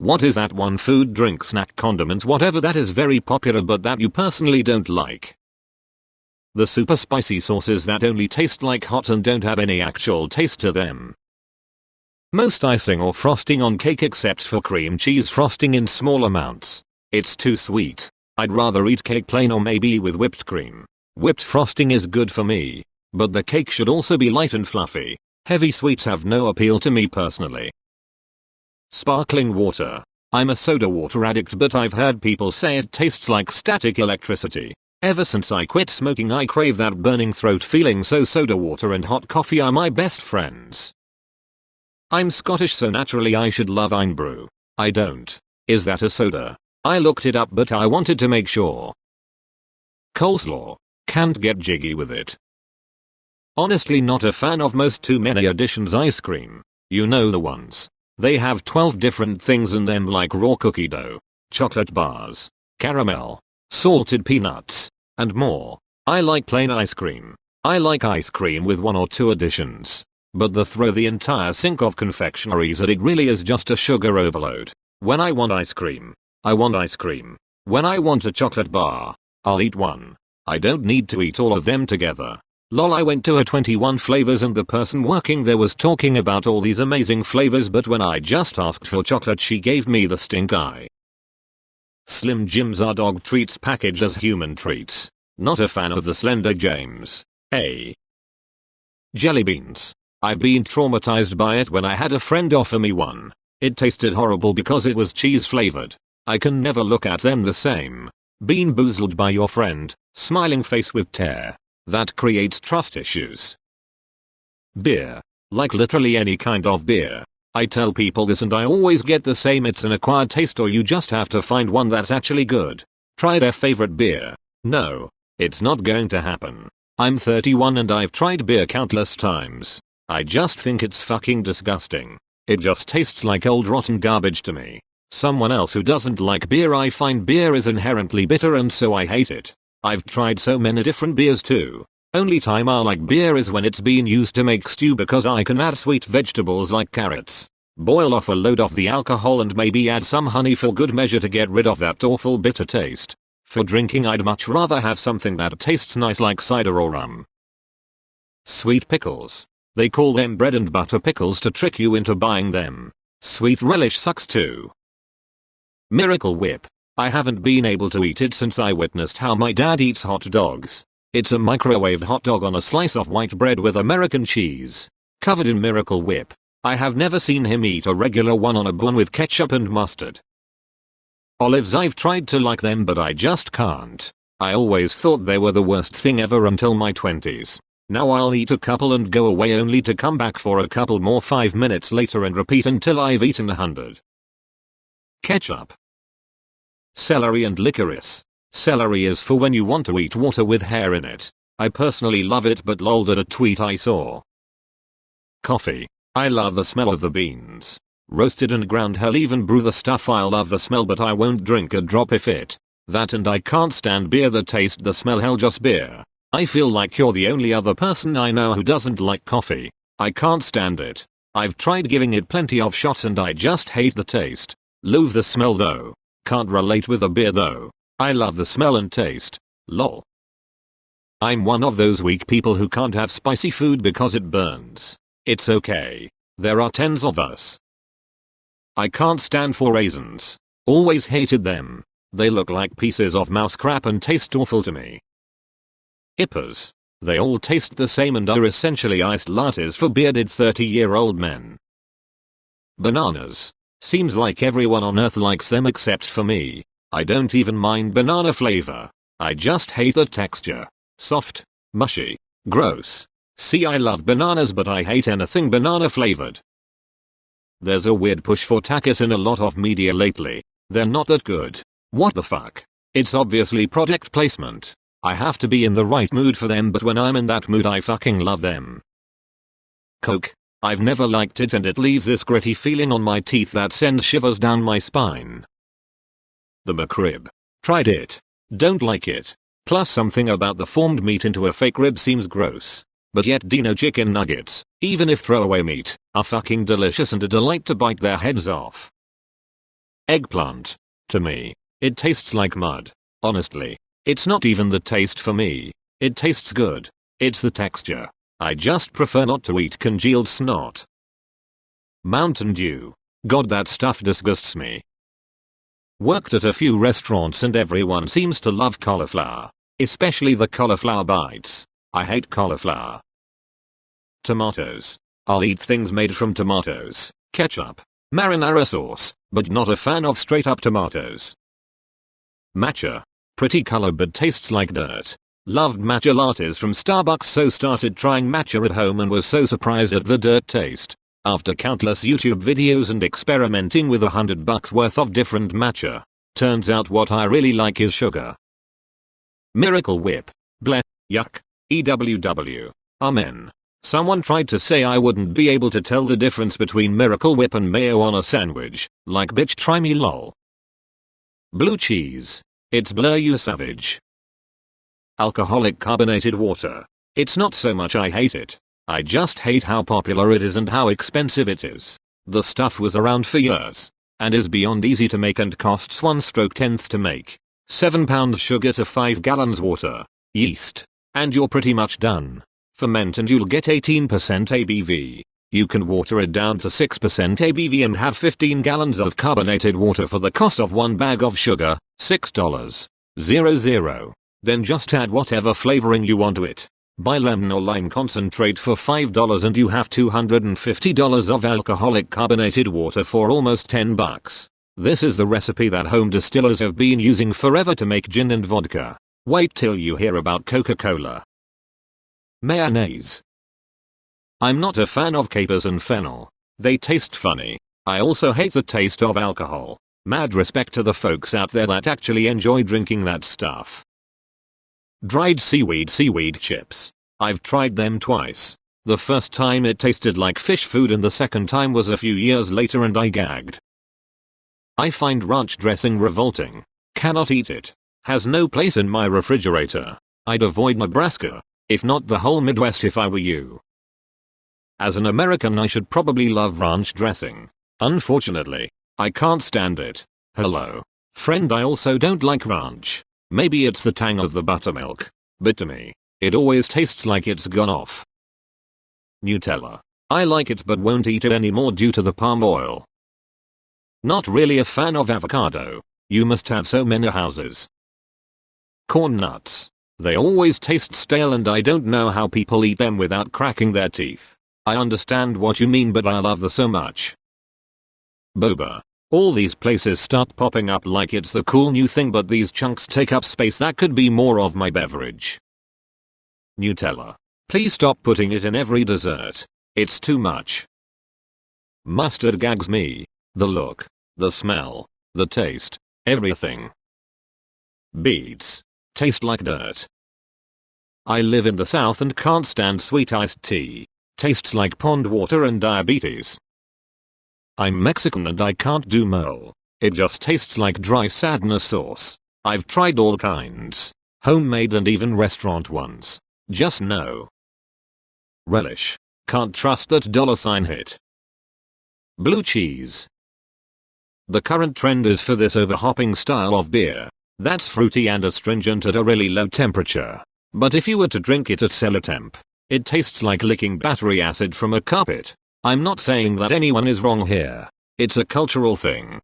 What is that one food, drink, snack, condiment, whatever that is very popular but that you personally don't like? The super spicy sauces that only taste like hot and don't have any actual taste to them. Most icing or frosting on cake except for cream cheese frosting in small amounts. It's too sweet. I'd rather eat cake plain or maybe with whipped cream. Whipped frosting is good for me. But the cake should also be light and fluffy. Heavy sweets have no appeal to me personally. Sparkling water. I'm a soda water addict but I've heard people say it tastes like static electricity. Ever since I quit smoking I crave that burning throat feeling, so soda water and hot coffee are my best friends. I'm Scottish so naturally I should love Irn-Bru. I don't. Is that a soda? I looked it up but I wanted to make sure. Coleslaw. Can't get jiggy with it. Honestly not a fan of most too many additions ice cream. You know the ones. They have 12 different things in them like raw cookie dough, chocolate bars, caramel, salted peanuts, and more. I like plain ice cream. I like ice cream with 1 or 2 additions. But throw the entire sink of confectionaries at it really is just a sugar overload. When I want ice cream, I want ice cream. When I want a chocolate bar, I'll eat one. I don't need to eat all of them together. Lol, I went to a 21 flavors and the person working there was talking about all these amazing flavors but when I just asked for chocolate she gave me the stink eye. Slim Jims are dog treats packaged as human treats. Not a fan of the Slender James. Jelly beans. I've been traumatized by it when I had a friend offer me one. It tasted horrible because it was cheese flavored. I can never look at them the same. Bean boozled by your friend, smiling face with tear. That creates trust issues. Beer. Like literally any kind of beer. I tell people this and I always get the same, it's an acquired taste or you just have to find one that's actually good. Try their favorite beer. No. It's not going to happen. I'm 31 and I've tried beer countless times. I just think it's fucking disgusting. It just tastes like old rotten garbage to me. Someone else who doesn't like beer, I find beer is inherently bitter and so I hate it. I've tried so many different beers too. Only time I like beer is when it's been used to make stew because I can add sweet vegetables like carrots. Boil off a load of the alcohol and maybe add some honey for good measure to get rid of that awful bitter taste. For drinking I'd much rather have something that tastes nice like cider or rum. Sweet pickles. They call them bread and butter pickles to trick you into buying them. Sweet relish sucks too. Miracle Whip. I haven't been able to eat it since I witnessed how my dad eats hot dogs. It's a microwaved hot dog on a slice of white bread with American cheese, covered in Miracle Whip. I have never seen him eat a regular one on a bun with ketchup and mustard. Olives. I've tried to like them but I just can't. I always thought they were the worst thing ever until my 20s. Now I'll eat a couple and go away only to come back for a couple more 5 minutes later and repeat until I've eaten 100. Ketchup. Celery and licorice. Celery is for when you want to eat water with hair in it. I personally love it but lolled at a tweet I saw. Coffee. I love the smell of the beans. Roasted and ground, hell even brew the stuff. I love the smell but I won't drink a drop if it. That and I can't stand beer that taste the smell, hell just beer. I feel like you're the only other person I know who doesn't like coffee. I can't stand it. I've tried giving it plenty of shots and I just hate the taste. Loathe the smell though. Can't relate with a beer though. I love the smell and taste. Lol. I'm one of those weak people who can't have spicy food because it burns. It's okay. There are tens of us. I can't stand for raisins. Always hated them. They look like pieces of mouse crap and taste awful to me. Ippers. They all taste the same and are essentially iced lattes for bearded 30-year-old men. Bananas. Seems like everyone on earth likes them except for me. I don't even mind banana flavor. I just hate the texture. Soft, mushy, gross. See, I love bananas but I hate anything banana flavored. There's a weird push for tacos in a lot of media lately. They're not that good. What the fuck? It's obviously product placement. I have to be in the right mood for them but when I'm in that mood I fucking love them. Coke. I've never liked it and it leaves this gritty feeling on my teeth that sends shivers down my spine. The McRib. Tried it. Don't like it. Plus something about the formed meat into a fake rib seems gross. But yet Dino chicken nuggets, even if throwaway meat, are fucking delicious and a delight to bite their heads off. Eggplant. To me, it tastes like mud. Honestly, it's not even the taste for me. It tastes good. It's the texture. I just prefer not to eat congealed snot. Mountain Dew. God, that stuff disgusts me. Worked at a few restaurants and everyone seems to love cauliflower. Especially the cauliflower bites. I hate cauliflower. Tomatoes. I'll eat things made from tomatoes, ketchup, marinara sauce, but not a fan of straight up tomatoes. Matcha. Pretty color but tastes like dirt. Loved matcha lattes from Starbucks, so started trying matcha at home and was so surprised at the dirt taste. After countless YouTube videos and experimenting with $100 worth of different matcha, turns out what I really like is sugar. Miracle Whip. Bleh. Yuck. EWW. Amen. Someone tried to say I wouldn't be able to tell the difference between Miracle Whip and mayo on a sandwich. Like, bitch, try me, lol. Blue cheese. It's blur, you savage. Alcoholic carbonated water. It's not so much I hate it. I just hate how popular it is and how expensive it is. The stuff was around for years and is beyond easy to make and costs 1/10 to make. 7 pounds sugar to 5 gallons water, yeast, and you're pretty much done. Ferment and you'll get 18% ABV. You can water it down to 6% ABV and have 15 gallons of carbonated water for the cost of one bag of sugar, $6.00. Then just add whatever flavoring you want to it. Buy lemon or lime concentrate for $5 and you have $250 of alcoholic carbonated water for almost $10. This is the recipe that home distillers have been using forever to make gin and vodka. Wait till you hear about Coca-Cola. Mayonnaise. I'm not a fan of capers and fennel. They taste funny. I also hate the taste of alcohol. Mad respect to the folks out there that actually enjoy drinking that stuff. Dried seaweed chips. I've tried them twice. The first time it tasted like fish food and the second time was a few years later and I gagged. I find ranch dressing revolting. Cannot eat it. Has no place in my refrigerator. I'd avoid Nebraska, if not the whole Midwest if I were you. As an American I should probably love ranch dressing. Unfortunately, I can't stand it. Hello. Friend, I also don't like ranch. Maybe it's the tang of the buttermilk, but to me, it always tastes like it's gone off. Nutella. I like it but won't eat it anymore due to the palm oil. Not really a fan of avocado. You must have so many houses. Corn nuts. They always taste stale and I don't know how people eat them without cracking their teeth. I understand what you mean but I love them so much. Boba. All these places start popping up like it's the cool new thing but these chunks take up space that could be more of my beverage. Nutella. Please stop putting it in every dessert. It's too much. Mustard gags me. The look, the smell, the taste, everything. Beets. Taste like dirt. I live in the South and can't stand sweet iced tea. Tastes like pond water and diabetes. I'm Mexican and I can't do mole. It just tastes like dry sadness sauce. I've tried all kinds. Homemade and even restaurant ones. Just no. Relish. Can't trust that $ hit. Blue cheese. The current trend is for this overhopping style of beer. That's fruity and astringent at a really low temperature. But if you were to drink it at cellar temp, it tastes like licking battery acid from a carpet. I'm not saying that anyone is wrong here. It's a cultural thing.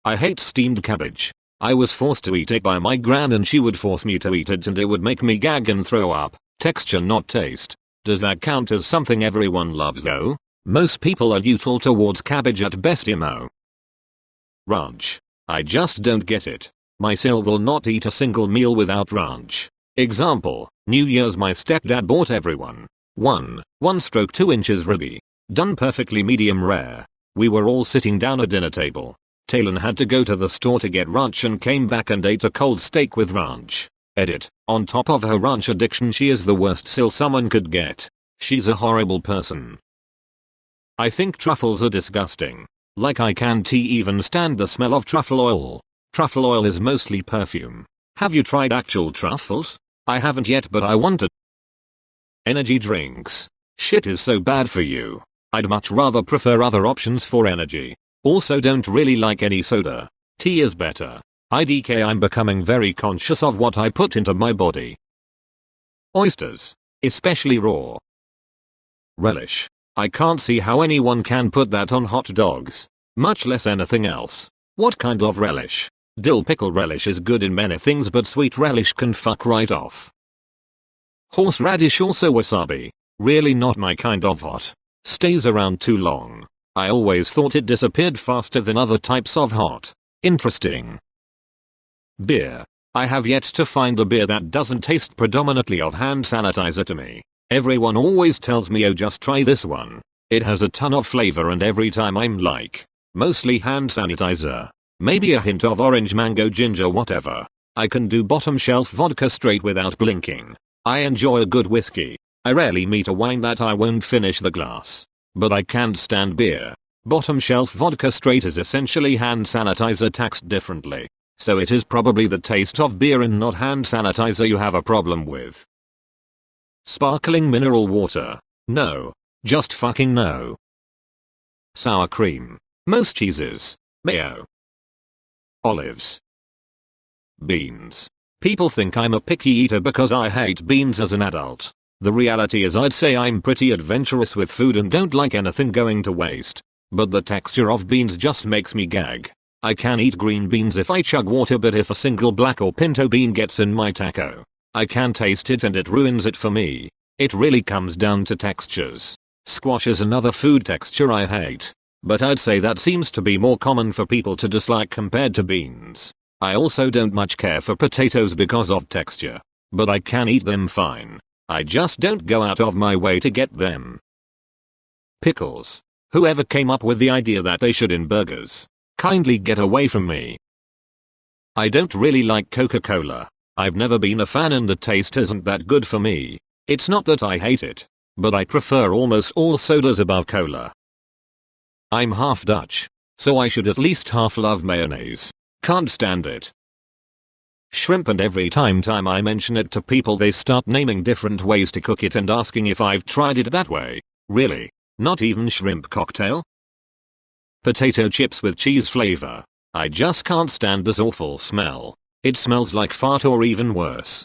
I hate steamed cabbage. I was forced to eat it by my gran and she would force me to eat it and it would make me gag and throw up. Texture not taste. Does that count as something everyone loves though? Most people are neutral towards cabbage at best, Ranch. I just don't get it. My sil will not eat a single meal without ranch. Example, New Year's my stepdad bought everyone 1/2 inches ribeye. Done perfectly medium rare. We were all sitting down at dinner table. Talon had to go to the store to get ranch and came back and ate a cold steak with ranch. Edit. On top of her ranch addiction she is the worst sil someone could get. She's a horrible person. I think truffles are disgusting. Like I can't even stand the smell of truffle oil. Truffle oil is mostly perfume. Have you tried actual truffles? I haven't yet but I want to. Energy drinks. Shit is so bad for you. I'd much rather prefer other options for energy. Also don't really like any soda. Tea is better. IDK, I'm becoming very conscious of what I put into my body. Oysters. Especially raw. Relish. I can't see how anyone can put that on hot dogs. Much less anything else. What kind of relish? Dill pickle relish is good in many things, but sweet relish can fuck right off. Horseradish, also wasabi. Really not my kind of hot. Stays around too long. I always thought it disappeared faster than other types of hot. Interesting. Beer. I have yet to find the beer that doesn't taste predominantly of hand sanitizer to me. Everyone always tells me, oh, just try this one. It has a ton of flavor, and every time I'm like, mostly hand sanitizer. Maybe a hint of orange, mango, ginger, whatever. I can do bottom shelf vodka straight without blinking. I enjoy a good whiskey. I rarely meet a wine that I won't finish the glass. But I can't stand beer. Bottom shelf vodka straight is essentially hand sanitizer taxed differently. So it is probably the taste of beer and not hand sanitizer you have a problem with. Sparkling mineral water. No. Just fucking no. Sour cream. Most cheeses. Mayo. Olives. Beans. People think I'm a picky eater because I hate beans as an adult. The reality is I'd say I'm pretty adventurous with food and don't like anything going to waste. But the texture of beans just makes me gag. I can eat green beans if I chug water, but if a single black or pinto bean gets in my taco, I can taste it and it ruins it for me. It really comes down to textures. Squash is another food texture I hate. But I'd say that seems to be more common for people to dislike compared to beans. I also don't much care for potatoes because of texture. But I can eat them fine. I just don't go out of my way to get them. Pickles. Whoever came up with the idea that they should in burgers, kindly get away from me. I don't really like Coca-Cola. I've never been a fan and the taste isn't that good for me. It's not that I hate it, but I prefer almost all sodas above cola. I'm half Dutch, so I should at least half love mayonnaise. Can't stand it. Shrimp, and every time I mention it to people they start naming different ways to cook it and asking if I've tried it that way. Really? Not even shrimp cocktail? Potato chips with cheese flavor. I just can't stand this awful smell. It smells like fart or even worse.